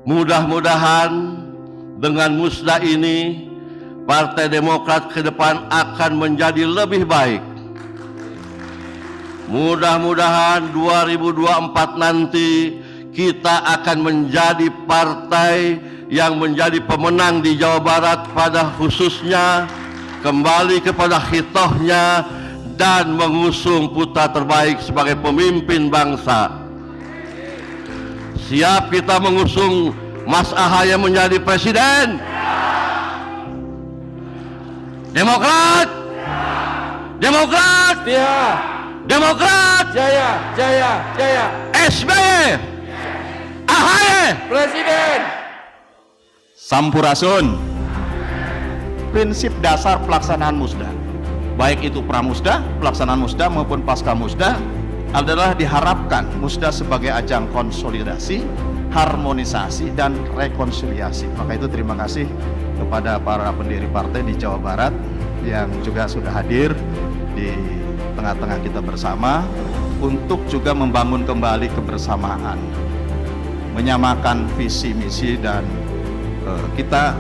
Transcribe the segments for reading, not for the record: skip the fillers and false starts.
Mudah-mudahan dengan musda ini Partai Demokrat ke depan akan menjadi lebih baik. Mudah-mudahan 2024 nanti kita akan menjadi partai yang menjadi pemenang di Jawa Barat pada khususnya, kembali kepada khitohnya dan mengusung putra terbaik sebagai pemimpin bangsa. Siap kita mengusung Mas Ahaye menjadi presiden? Demokrat? Demokrat? Ya. Demokrat? Jaya, jaya, jaya. SBY? Ahaye? Presiden. Sampurasun. Prinsip dasar pelaksanaan musda, baik itu pramusda, pelaksanaan musda maupun pasca musda, adalah diharapkan musda sebagai ajang konsolidasi, harmonisasi, dan rekonsiliasi. Maka itu terima kasih kepada para pendiri partai di Jawa Barat yang juga sudah hadir di tengah-tengah kita bersama untuk juga membangun kembali kebersamaan, menyamakan visi misi, dan kita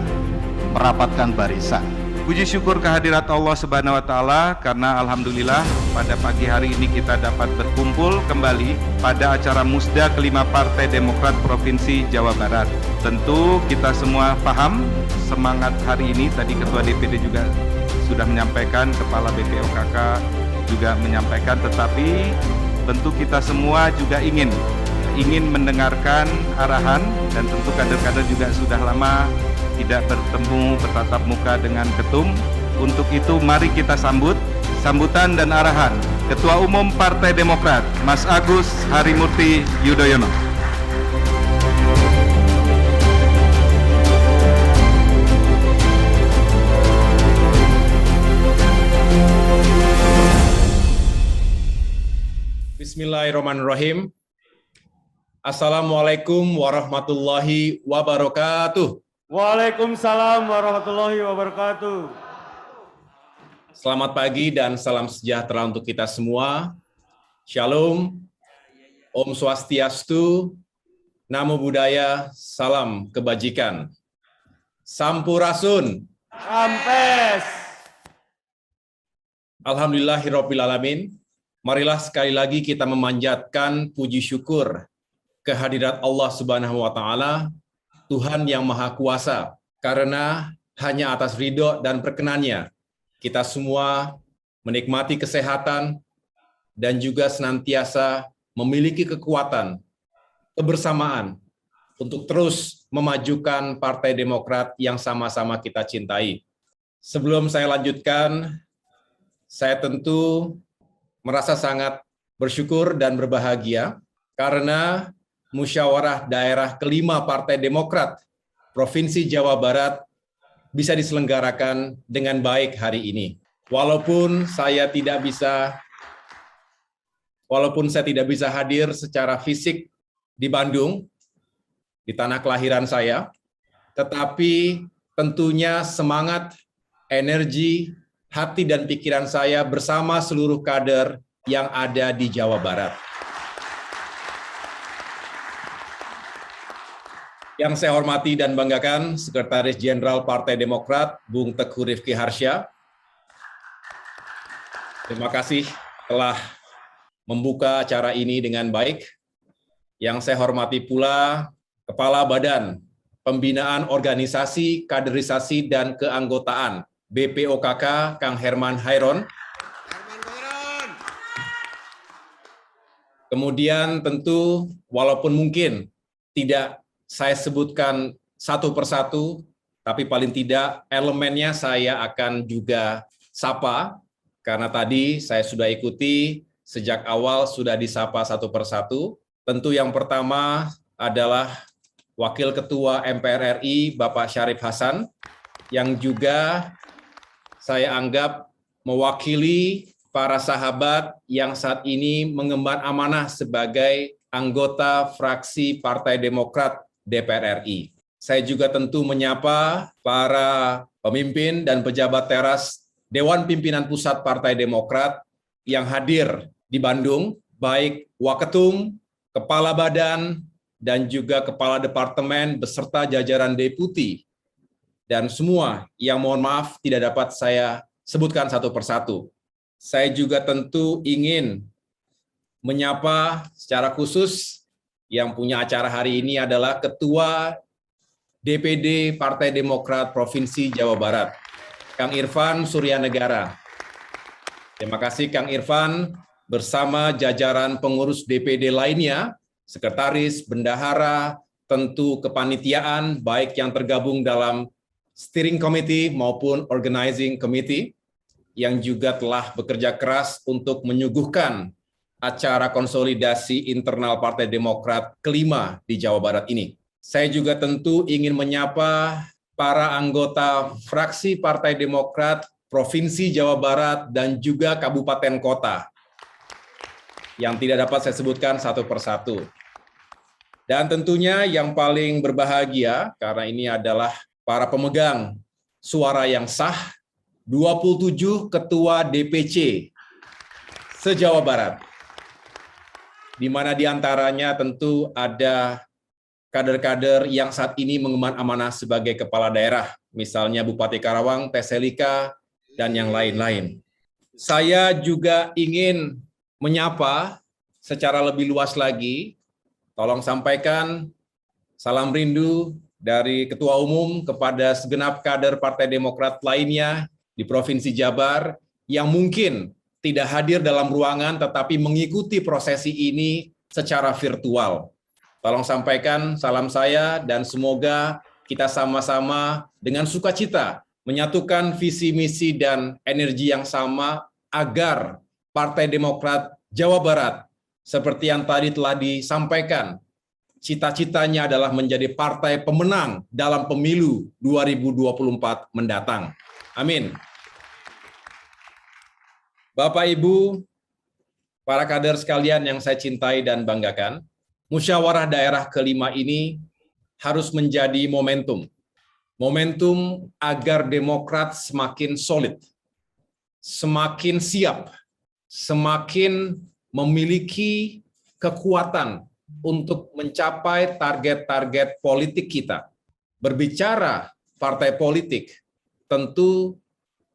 merapatkan barisan. Puji syukur kehadirat Allah Subhanahu wa taala karena alhamdulillah pada pagi hari ini kita dapat berkumpul kembali pada acara musda kelima Partai Demokrat Provinsi Jawa Barat. Tentu kita semua paham semangat hari ini, tadi Ketua DPD juga sudah menyampaikan, Kepala BPOKK juga menyampaikan, tetapi tentu kita semua juga ingin mendengarkan arahan, dan tentu kader-kader juga sudah lama tidak bertemu bertatap muka dengan ketum. Untuk itu mari kita sambutan dan arahan Ketua Umum Partai Demokrat Mas Agus Harimurti Yudhoyono. Bismillahirrahmanirrahim. Assalamualaikum warahmatullahi wabarakatuh. Waalaikumsalam warahmatullahi wabarakatuh. Selamat pagi dan salam sejahtera untuk kita semua. Shalom, Om Swastiastu, Namo Buddhaya, salam kebajikan. Sampurasun. Sampes. Alhamdulillahirrabbilalamin. Marilah sekali lagi kita memanjatkan puji syukur kehadirat Allah Subhanahu wa taala, Tuhan yang Maha Kuasa, karena hanya atas ridho dan perkenannya kita semua menikmati kesehatan dan juga senantiasa memiliki kekuatan, kebersamaan untuk terus memajukan Partai Demokrat yang sama-sama kita cintai. Sebelum saya lanjutkan, saya tentu merasa sangat bersyukur dan berbahagia karena Musyawarah Daerah kelima Partai Demokrat Provinsi Jawa Barat bisa diselenggarakan dengan baik hari ini. Walaupun saya tidak bisa hadir secara fisik di Bandung, di tanah kelahiran saya, tetapi tentunya semangat, energi, hati dan pikiran saya bersama seluruh kader yang ada di Jawa Barat. Yang saya hormati dan banggakan Sekretaris Jenderal Partai Demokrat, Bung Teguh Rifki Harsha. Terima kasih telah membuka acara ini dengan baik. Yang saya hormati pula Kepala Badan Pembinaan Organisasi, Kaderisasi, dan Keanggotaan BPOKK, Kang Herman Hairon. Kemudian tentu walaupun mungkin tidak saya sebutkan satu persatu, tapi paling tidak elemennya saya akan juga sapa, karena tadi saya sudah ikuti sejak awal sudah disapa satu persatu. Tentu yang pertama adalah Wakil Ketua MPR RI Bapak Syarif Hasan, yang juga saya anggap mewakili para sahabat yang saat ini mengemban amanah sebagai anggota fraksi Partai Demokrat DPR RI. Saya juga tentu menyapa para pemimpin dan pejabat teras Dewan Pimpinan Pusat Partai Demokrat yang hadir di Bandung, baik Waketum, Kepala Badan, dan juga Kepala Departemen beserta jajaran deputi, dan semua yang mohon maaf tidak dapat saya sebutkan satu persatu. Saya juga tentu ingin menyapa secara khusus yang punya acara hari ini adalah Ketua DPD Partai Demokrat Provinsi Jawa Barat, Kang Irfan Suryanegara. Terima kasih Kang Irfan bersama jajaran pengurus DPD lainnya, sekretaris, bendahara, tentu kepanitiaan, baik yang tergabung dalam steering committee maupun organizing committee, yang juga telah bekerja keras untuk menyuguhkan acara konsolidasi internal Partai Demokrat kelima di Jawa Barat ini. Saya juga tentu ingin menyapa para anggota fraksi Partai Demokrat Provinsi Jawa Barat dan juga kabupaten kota yang tidak dapat saya sebutkan satu persatu. Dan tentunya yang paling berbahagia, karena ini adalah para pemegang suara yang sah, 27 ketua DPC se-Jawa Barat, di mana diantaranya tentu ada kader-kader yang saat ini mengemban amanah sebagai kepala daerah, misalnya Bupati Karawang, Teselika, dan yang lain-lain. Saya juga ingin menyapa secara lebih luas lagi, tolong sampaikan salam rindu dari Ketua Umum kepada segenap kader Partai Demokrat lainnya di Provinsi Jabar yang mungkin tidak hadir dalam ruangan tetapi mengikuti prosesi ini secara virtual. Tolong sampaikan salam saya dan semoga kita sama-sama dengan sukacita menyatukan visi misi dan energi yang sama agar Partai Demokrat Jawa Barat seperti yang tadi telah disampaikan, cita-citanya adalah menjadi partai pemenang dalam pemilu 2024 mendatang. Amin. Bapak, Ibu, para kader sekalian yang saya cintai dan banggakan, musyawarah daerah kelima ini harus menjadi momentum. Momentum agar Demokrat semakin solid, semakin siap, semakin memiliki kekuatan untuk mencapai target-target politik kita. Berbicara partai politik tentu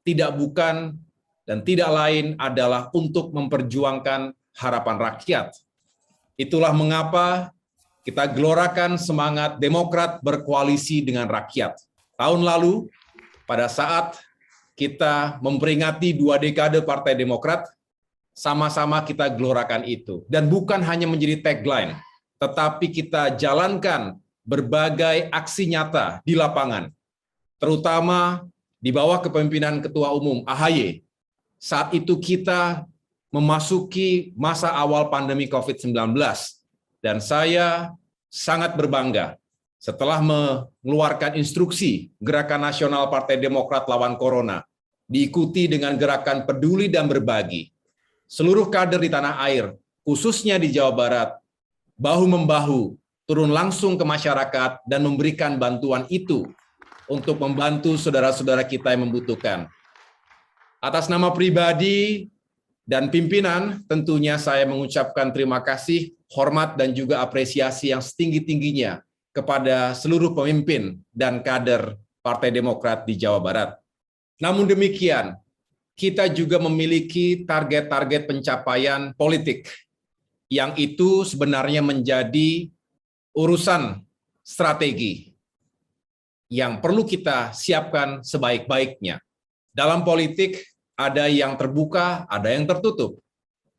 tidak bukan dan tidak lain adalah untuk memperjuangkan harapan rakyat. Itulah mengapa kita gelorakan semangat Demokrat berkoalisi dengan rakyat. Tahun lalu, pada saat kita memperingati 2 dekade Partai Demokrat, sama-sama kita gelorakan itu. Dan bukan hanya menjadi tagline, tetapi kita jalankan berbagai aksi nyata di lapangan, terutama di bawah kepemimpinan Ketua Umum AHY. Saat itu kita memasuki masa awal pandemi COVID-19, dan saya sangat berbangga setelah mengeluarkan instruksi Gerakan Nasional Partai Demokrat Lawan Corona, diikuti dengan gerakan peduli dan berbagi. Seluruh kader di tanah air, khususnya di Jawa Barat, bahu-membahu turun langsung ke masyarakat dan memberikan bantuan itu untuk membantu saudara-saudara kita yang membutuhkan. Atas nama pribadi dan pimpinan, tentunya saya mengucapkan terima kasih, hormat, dan juga apresiasi yang setinggi-tingginya kepada seluruh pemimpin dan kader Partai Demokrat di Jawa Barat. Namun demikian, kita juga memiliki target-target pencapaian politik yang itu sebenarnya menjadi urusan strategi yang perlu kita siapkan sebaik-baiknya. Dalam politik ada yang terbuka, ada yang tertutup.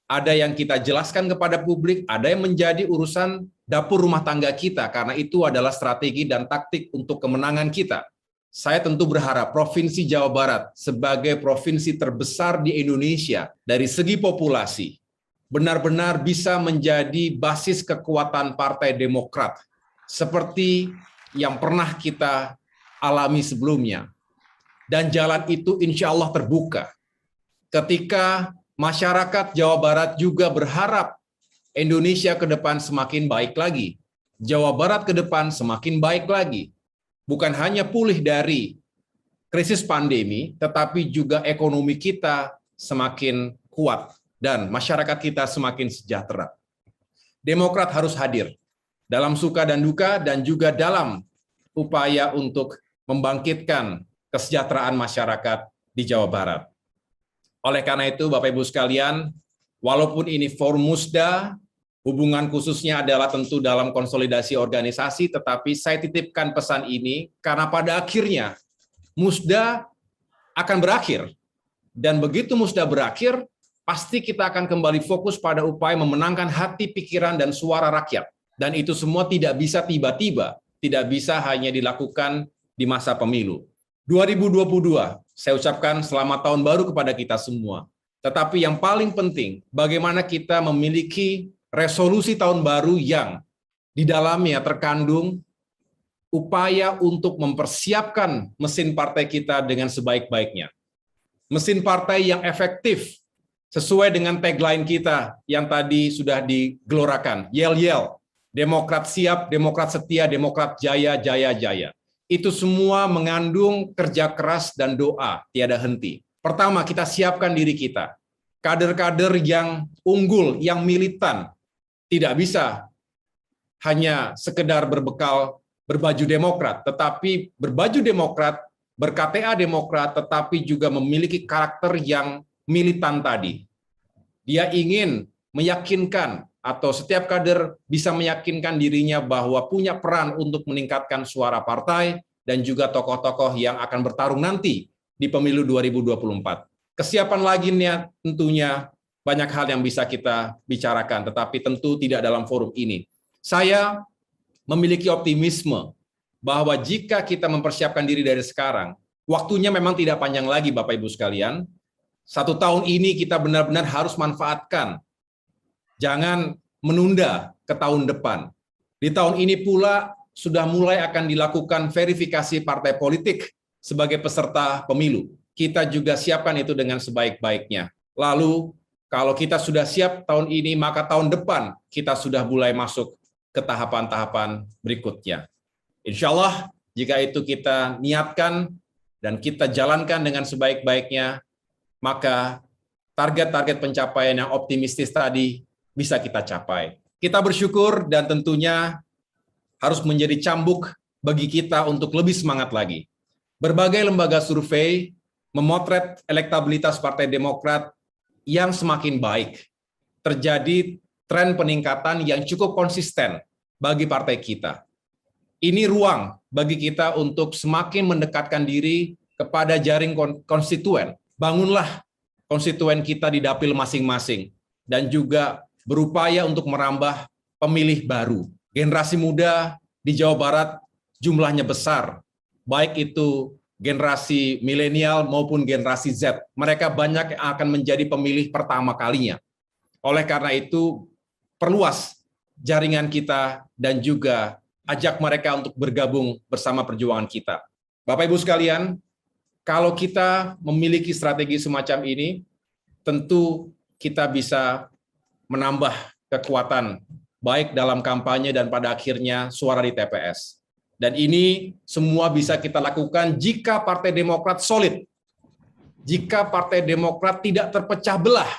Ada yang kita jelaskan kepada publik, ada yang menjadi urusan dapur rumah tangga kita, karena itu adalah strategi dan taktik untuk kemenangan kita. Saya tentu berharap Provinsi Jawa Barat sebagai provinsi terbesar di Indonesia dari segi populasi benar-benar bisa menjadi basis kekuatan Partai Demokrat seperti yang pernah kita alami sebelumnya. Dan jalan itu insya Allah terbuka ketika masyarakat Jawa Barat juga berharap Indonesia ke depan semakin baik lagi, Jawa Barat ke depan semakin baik lagi. Bukan hanya pulih dari krisis pandemi, tetapi juga ekonomi kita semakin kuat dan masyarakat kita semakin sejahtera. Demokrat harus hadir. dalam suka dan duka, dan juga dalam upaya untuk membangkitkan kesejahteraan masyarakat di Jawa Barat. Oleh karena itu, Bapak Ibu sekalian, walaupun ini forum Musda, hubungan khususnya adalah tentu dalam konsolidasi organisasi, tetapi saya titipkan pesan ini karena pada akhirnya Musda akan berakhir. Dan begitu Musda berakhir, pasti kita akan kembali fokus pada upaya memenangkan hati, pikiran, dan suara rakyat. Dan itu semua tidak bisa tiba-tiba, tidak bisa hanya dilakukan di masa pemilu. 2022, saya ucapkan selamat tahun baru kepada kita semua. Tetapi yang paling penting, bagaimana kita memiliki resolusi tahun baru yang di dalamnya terkandung upaya untuk mempersiapkan mesin partai kita dengan sebaik-baiknya. Mesin partai yang efektif, sesuai dengan tagline kita yang tadi sudah digelorakan, yel-yel, Demokrat siap, Demokrat setia, Demokrat jaya, jaya, jaya. Itu semua mengandung kerja keras dan doa, tiada henti. Pertama, kita siapkan diri kita. Kader-kader yang unggul, yang militan, tidak bisa hanya sekedar berbaju Demokrat, tetapi berbaju Demokrat, ber-KTA Demokrat, tetapi juga memiliki karakter yang militan tadi. Dia ingin meyakinkan, atau setiap kader bisa meyakinkan dirinya bahwa punya peran untuk meningkatkan suara partai dan juga tokoh-tokoh yang akan bertarung nanti di pemilu 2024. Kesiapan lagi tentunya banyak hal yang bisa kita bicarakan, tetapi tentu tidak dalam forum ini. Saya memiliki optimisme bahwa jika kita mempersiapkan diri dari sekarang, waktunya memang tidak panjang lagi, Bapak Ibu sekalian. 1 tahun ini kita benar-benar harus manfaatkan. Jangan menunda ke tahun depan. Di tahun ini pula sudah mulai akan dilakukan verifikasi partai politik sebagai peserta pemilu. Kita juga siapkan itu dengan sebaik-baiknya. Lalu, kalau kita sudah siap tahun ini, maka tahun depan kita sudah mulai masuk ke tahapan-tahapan berikutnya. Insya Allah, jika itu kita niatkan dan kita jalankan dengan sebaik-baiknya, maka target-target pencapaian yang optimistis tadi bisa kita capai. Kita bersyukur dan tentunya harus menjadi cambuk bagi kita untuk lebih semangat lagi. Berbagai lembaga survei memotret elektabilitas Partai Demokrat yang semakin baik. Terjadi tren peningkatan yang cukup konsisten bagi partai kita. Ini ruang bagi kita untuk semakin mendekatkan diri kepada jaring konstituen. Bangunlah konstituen kita di dapil masing-masing dan juga berupaya untuk merambah pemilih baru. Generasi muda di Jawa Barat jumlahnya besar, baik itu generasi milenial maupun generasi Z. Mereka banyak yang akan menjadi pemilih pertama kalinya. Oleh karena itu, perluas jaringan kita dan juga ajak mereka untuk bergabung bersama perjuangan kita. Bapak Ibu sekalian, kalau kita memiliki strategi semacam ini, tentu kita bisa menambah kekuatan, baik dalam kampanye dan pada akhirnya suara di TPS. Dan ini semua bisa kita lakukan jika Partai Demokrat solid, jika Partai Demokrat tidak terpecah belah.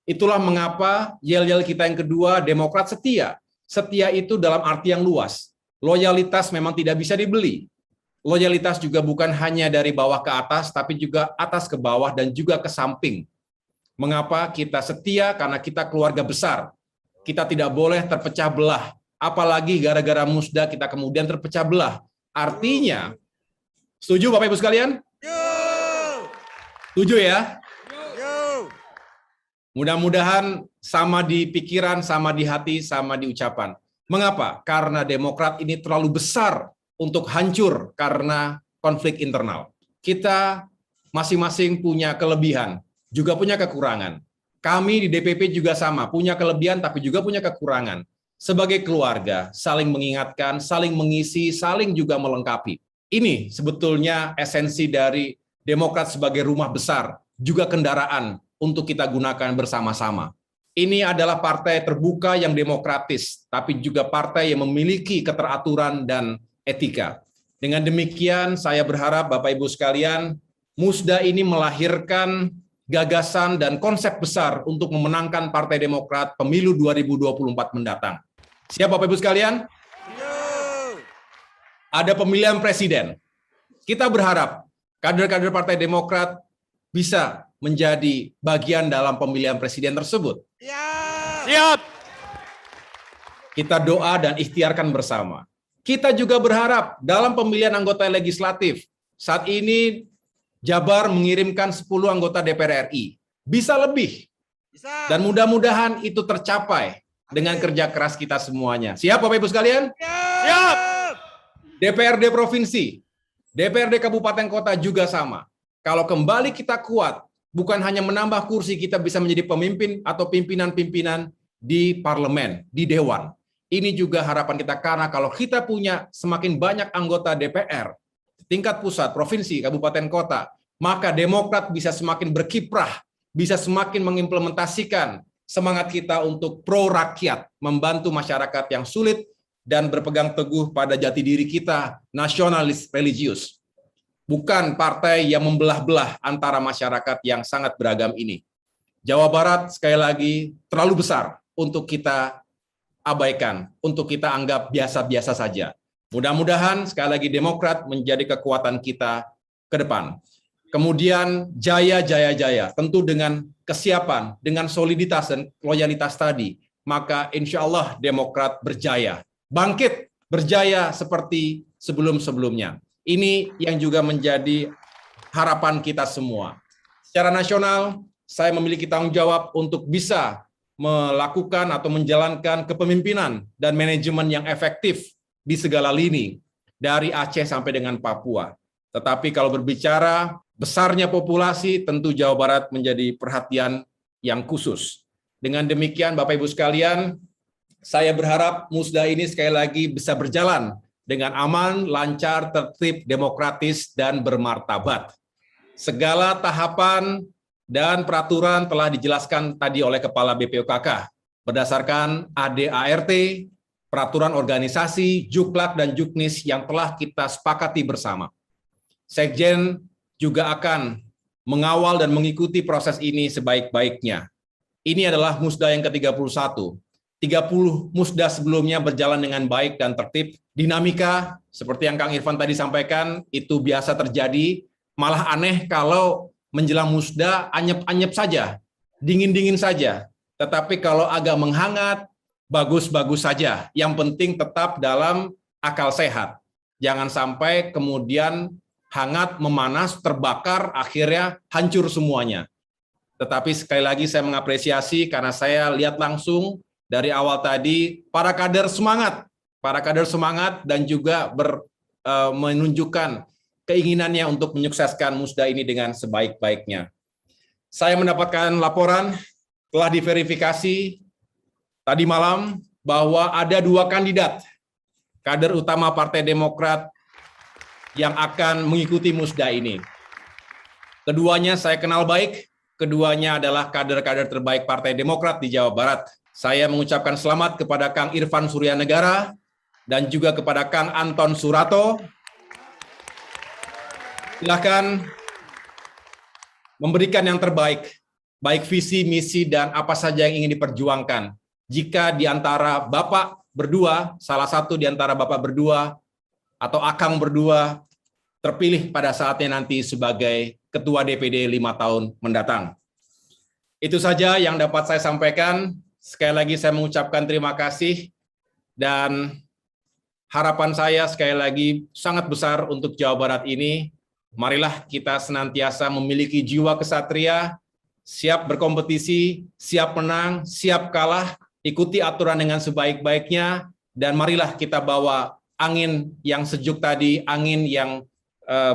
Itulah mengapa yel-yel kita yang kedua, Demokrat setia. Setia itu dalam arti yang luas. Loyalitas memang tidak bisa dibeli. Loyalitas juga bukan hanya dari bawah ke atas, tapi juga atas ke bawah dan juga ke samping. Mengapa kita setia? Karena kita keluarga besar. Kita tidak boleh terpecah belah. Apalagi gara-gara Musda kita kemudian terpecah belah. Artinya, setuju Bapak Ibu sekalian? Setuju ya? Mudah-mudahan sama di pikiran, sama di hati, sama di ucapan. Mengapa? Karena Demokrat ini terlalu besar untuk hancur karena konflik internal. Kita masing-masing punya kelebihan, juga punya kekurangan. Kami di DPP juga sama, punya kelebihan tapi juga punya kekurangan. Sebagai keluarga, saling mengingatkan, saling mengisi, saling juga melengkapi. Ini sebetulnya esensi dari Demokrat sebagai rumah besar, juga kendaraan untuk kita gunakan bersama-sama. Ini adalah partai terbuka yang demokratis, tapi juga partai yang memiliki keteraturan dan etika. Dengan demikian, saya berharap Bapak Ibu sekalian, Musda ini melahirkan gagasan dan konsep besar untuk memenangkan Partai Demokrat pemilu 2024 mendatang. Siap Bapak Ibu sekalian? Ada pemilihan presiden. Kita berharap kader-kader Partai Demokrat bisa menjadi bagian dalam pemilihan presiden tersebut. Siap. Kita doa dan ikhtiarkan bersama. Kita juga berharap dalam pemilihan anggota legislatif, saat ini Jabar mengirimkan 10 anggota DPR RI. Bisa lebih. Dan mudah-mudahan itu tercapai dengan kerja keras kita semuanya. Siap Bapak Ibu sekalian? Siap. DPRD Provinsi, DPRD Kabupaten Kota juga sama. Kalau kembali kita kuat, bukan hanya menambah kursi, kita bisa menjadi pemimpin atau pimpinan-pimpinan di parlemen, di dewan. Ini juga harapan kita karena kalau kita punya semakin banyak anggota DPR, tingkat pusat, provinsi, kabupaten kota, maka Demokrat bisa semakin berkiprah, bisa semakin mengimplementasikan semangat kita untuk pro rakyat, membantu masyarakat yang sulit, dan berpegang teguh pada jati diri kita, nasionalis religius. Bukan partai yang membelah-belah antara masyarakat yang sangat beragam ini. Jawa Barat, sekali lagi, terlalu besar untuk kita abaikan, untuk kita anggap biasa-biasa saja. Mudah-mudahan, sekali lagi, Demokrat menjadi kekuatan kita ke depan. Kemudian, jaya, tentu dengan kesiapan, dengan soliditas dan loyalitas tadi, maka insya Allah Demokrat berjaya. Bangkit, berjaya seperti sebelum-sebelumnya. Ini yang juga menjadi harapan kita semua. Secara nasional, saya memiliki tanggung jawab untuk bisa melakukan atau menjalankan kepemimpinan dan manajemen yang efektif di segala lini, dari Aceh sampai dengan Papua. Tetapi kalau berbicara besarnya populasi, tentu Jawa Barat menjadi perhatian yang khusus. Dengan demikian, Bapak Ibu sekalian, saya berharap musda ini sekali lagi bisa berjalan dengan aman, lancar, tertib, demokratis, dan bermartabat. Segala tahapan dan peraturan telah dijelaskan tadi oleh Kepala BPOKK berdasarkan ADART, peraturan organisasi, Juklak, dan Juknis yang telah kita sepakati bersama. Sekjen juga akan mengawal dan mengikuti proses ini sebaik-baiknya. Ini adalah musda yang ke-31. 30 musda sebelumnya berjalan dengan baik dan tertib. Dinamika, seperti yang Kang Irfan tadi sampaikan, itu biasa terjadi. Malah aneh kalau menjelang musda anyep-anyep saja, dingin-dingin saja. Tetapi kalau agak menghangat, bagus-bagus saja. Yang penting tetap dalam akal sehat. Jangan sampai kemudian hangat, memanas, terbakar, akhirnya hancur semuanya. Tetapi sekali lagi saya mengapresiasi karena saya lihat langsung dari awal tadi, para kader semangat dan juga menunjukkan keinginannya untuk menyukseskan musda ini dengan sebaik-baiknya. Saya mendapatkan laporan telah diverifikasi tadi malam bahwa ada 2 kandidat kader utama Partai Demokrat yang akan mengikuti musda ini. Keduanya saya kenal baik, keduanya adalah kader-kader terbaik Partai Demokrat di Jawa Barat. Saya mengucapkan selamat kepada Kang Irfan Suryanegara dan juga kepada Kang Anton Surato. Silakan memberikan yang terbaik, baik visi, misi, dan apa saja yang ingin diperjuangkan. Jika di antara Bapak berdua, salah satu di antara Bapak berdua, atau Akang berdua, terpilih pada saatnya nanti sebagai Ketua DPD 5 tahun mendatang. Itu saja yang dapat saya sampaikan. Sekali lagi saya mengucapkan terima kasih dan harapan saya sekali lagi sangat besar untuk Jawa Barat ini. Marilah kita senantiasa memiliki jiwa kesatria, siap berkompetisi, siap menang, siap kalah, ikuti aturan dengan sebaik-baiknya, dan marilah kita bawa angin yang sejuk tadi, angin yang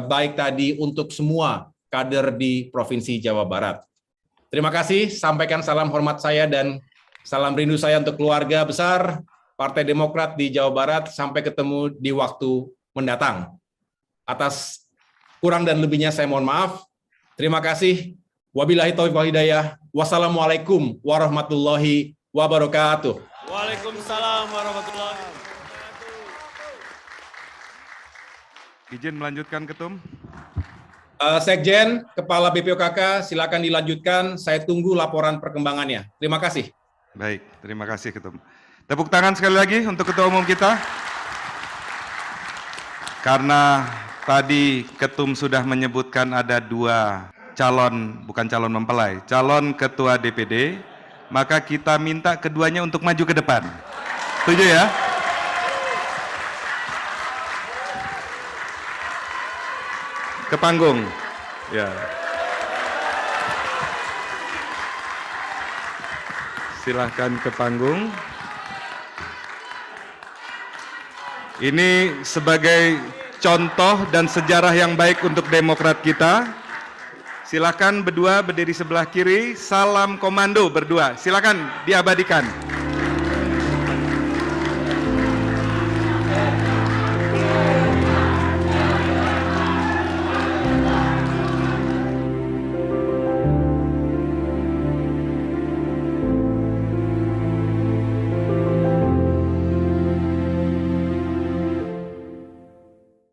baik tadi untuk semua kader di Provinsi Jawa Barat. Terima kasih, sampaikan salam hormat saya dan salam rindu saya untuk keluarga besar Partai Demokrat di Jawa Barat. Sampai ketemu di waktu mendatang. Atas kurang dan lebihnya saya mohon maaf. Terima kasih. Wabillahi taufiq wal hidayah. Wassalamualaikum warahmatullahi wabarakatuh. Waalaikumsalam warahmatullahi wabarakatuh. Izin melanjutkan, Ketum. Sekjen, Kepala BPOKK, silakan dilanjutkan. Saya tunggu laporan perkembangannya. Terima kasih. Baik, terima kasih, Ketum. Tepuk tangan sekali lagi untuk Ketua Umum kita. Karena tadi Ketum sudah menyebutkan ada 2 calon, bukan calon mempelai, calon Ketua DPD, maka kita minta keduanya untuk maju ke depan. Setuju ya? Ke panggung. Ya. Silahkan ke panggung. Ini sebagai contoh dan sejarah yang baik untuk Demokrat kita. Silakan berdua berdiri sebelah kiri, salam komando berdua. Silakan diabadikan.